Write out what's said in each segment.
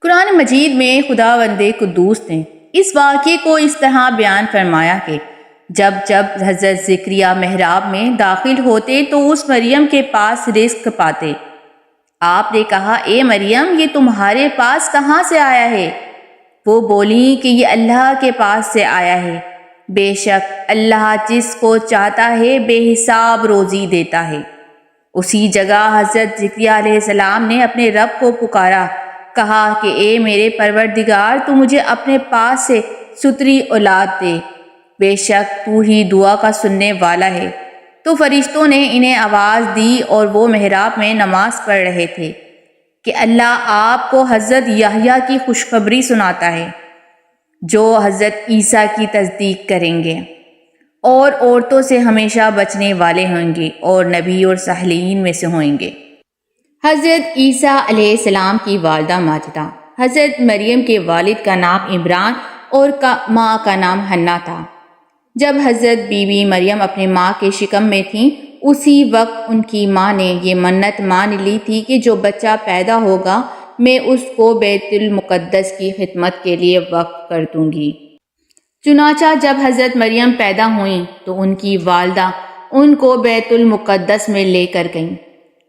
قرآن مجید میں خداوند قدوس نے اس واقعے کو اس طرح بیان فرمایا کہ جب حضرت زکریہ محراب میں داخل ہوتے تو اس مریم کے پاس رزق پاتے۔ آپ نے کہا، اے مریم، یہ تمہارے پاس کہاں سے آیا ہے؟ وہ بولیں کہ یہ اللہ کے پاس سے آیا ہے۔ بے شک اللہ جس کو چاہتا ہے بے حساب روزی دیتا ہے۔ اسی جگہ حضرت زکریہ علیہ السلام نے اپنے رب کو پکارا، کہا کہ اے میرے پروردگار، تو مجھے اپنے پاس سے ستری اولاد دے، بے شک تو ہی دعا کا سننے والا ہے۔ تو فرشتوں نے انہیں آواز دی اور وہ محراب میں نماز پڑھ رہے تھے کہ اللہ آپ کو حضرت یحییٰ کی خوشخبری سناتا ہے جو حضرت عیسیٰ کی تصدیق کریں گے اور عورتوں سے ہمیشہ بچنے والے ہوں گے اور نبی اور صالحین میں سے ہوں گے۔ حضرت عیسیٰ علیہ السلام کی والدہ ماجدہ حضرت مریم کے والد کا نام عمران اور ماں کا نام حنا تھا۔ جب حضرت بی بی مریم اپنے ماں کے شکم میں تھیں، اسی وقت ان کی ماں نے یہ منت مان لی تھی کہ جو بچہ پیدا ہوگا میں اس کو بیت المقدس کی خدمت کے لیے وقف کر دوں گی۔ چنانچہ جب حضرت مریم پیدا ہوئیں تو ان کی والدہ ان کو بیت المقدس میں لے کر گئیں۔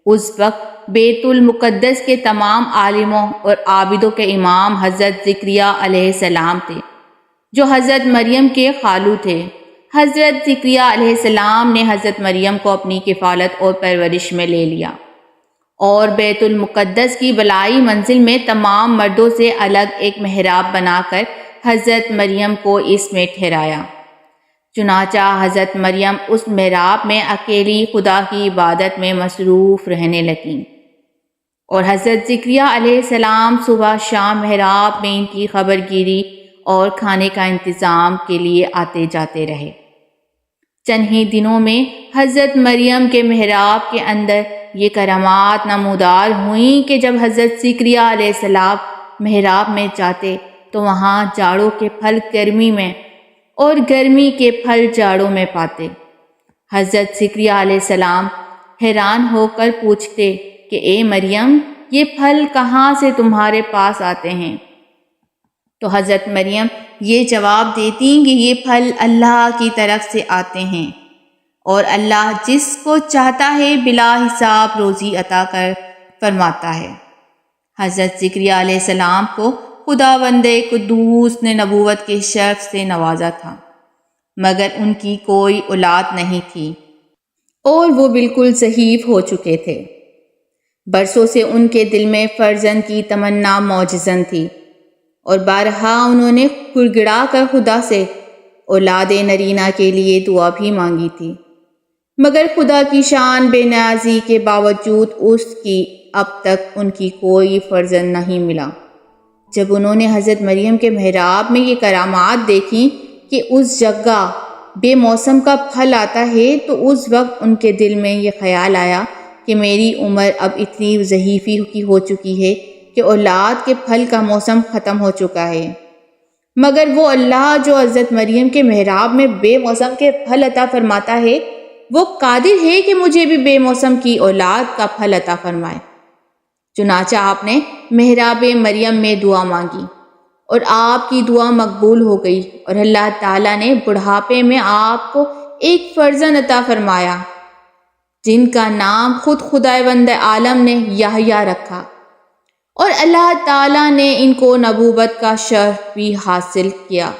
اس وقت بیت المقدس کے تمام عالموں اور عابدوں کے امام حضرت زکریہ علیہ السلام تھے، جو حضرت مریم کے خالو تھے۔ حضرت زکریہ علیہ السلام نے حضرت مریم کو اپنی کفالت اور پرورش میں لے لیا اور بیت المقدس کی بالائی منزل میں تمام مردوں سے الگ ایک محراب بنا کر حضرت مریم کو اس میں ٹھہرایا۔ چنانچہ حضرت مریم اس محراب میں اکیلی خدا کی عبادت میں مصروف رہنے لگیں اور حضرت زکریہ علیہ السلام صبح شام محراب میں ان کی خبر گیری اور کھانے کا انتظام کے لیے آتے جاتے رہے۔ چند ہی دنوں میں حضرت مریم کے محراب کے اندر یہ کرامات نمودار ہوئیں کہ جب حضرت زکریہ علیہ السلام محراب میں جاتے تو وہاں جاڑوں کے پھل گرمی میں اور گرمی کے پھل جاڑوں میں پاتے۔ حضرت زکریہ علیہ السلام حیران ہو کر پوچھتے کہ اے مریم، یہ پھل کہاں سے تمہارے پاس آتے ہیں؟ تو حضرت مریم یہ جواب دیتی کہ یہ پھل اللہ کی طرف سے آتے ہیں اور اللہ جس کو چاہتا ہے بلا حساب روزی عطا کر فرماتا ہے۔ حضرت زکریہ علیہ السلام کو خداوند قدوس نے نبوت کے شرف سے نوازا تھا، مگر ان کی کوئی اولاد نہیں تھی اور وہ بالکل ضعیف ہو چکے تھے۔ برسوں سے ان کے دل میں فرزند کی تمنا موجزن تھی اور بارہا انہوں نے گڑگڑا کر خدا سے اولاد نرینہ کے لیے دعا بھی مانگی تھی، مگر خدا کی شان بے نیازی کے باوجود اس کی اب تک ان کی کوئی فرزند نہیں ملا۔ جب انہوں نے حضرت مریم کے محراب میں یہ کرامات دیکھیں کہ اس جگہ بے موسم کا پھل آتا ہے تو اس وقت ان کے دل میں یہ خیال آیا کہ میری عمر اب اتنی ضعیفی کی ہو چکی ہے کہ اولاد کے پھل کا موسم ختم ہو چکا ہے، مگر وہ اللہ جو حضرت مریم کے محراب میں بے موسم کے پھل عطا فرماتا ہے وہ قادر ہے کہ مجھے بھی بے موسم کی اولاد کا پھل عطا فرمائے۔ چنانچہ آپ نے محراب مریم میں دعا مانگی اور آپ کی دعا مقبول ہو گئی اور اللہ تعالیٰ نے بڑھاپے میں آپ کو ایک فرزند عطا فرمایا جن کا نام خود خداوند عالم نے یحییٰ رکھا، اور اللہ تعالیٰ نے ان کو نبوت کا شرف بھی حاصل کیا۔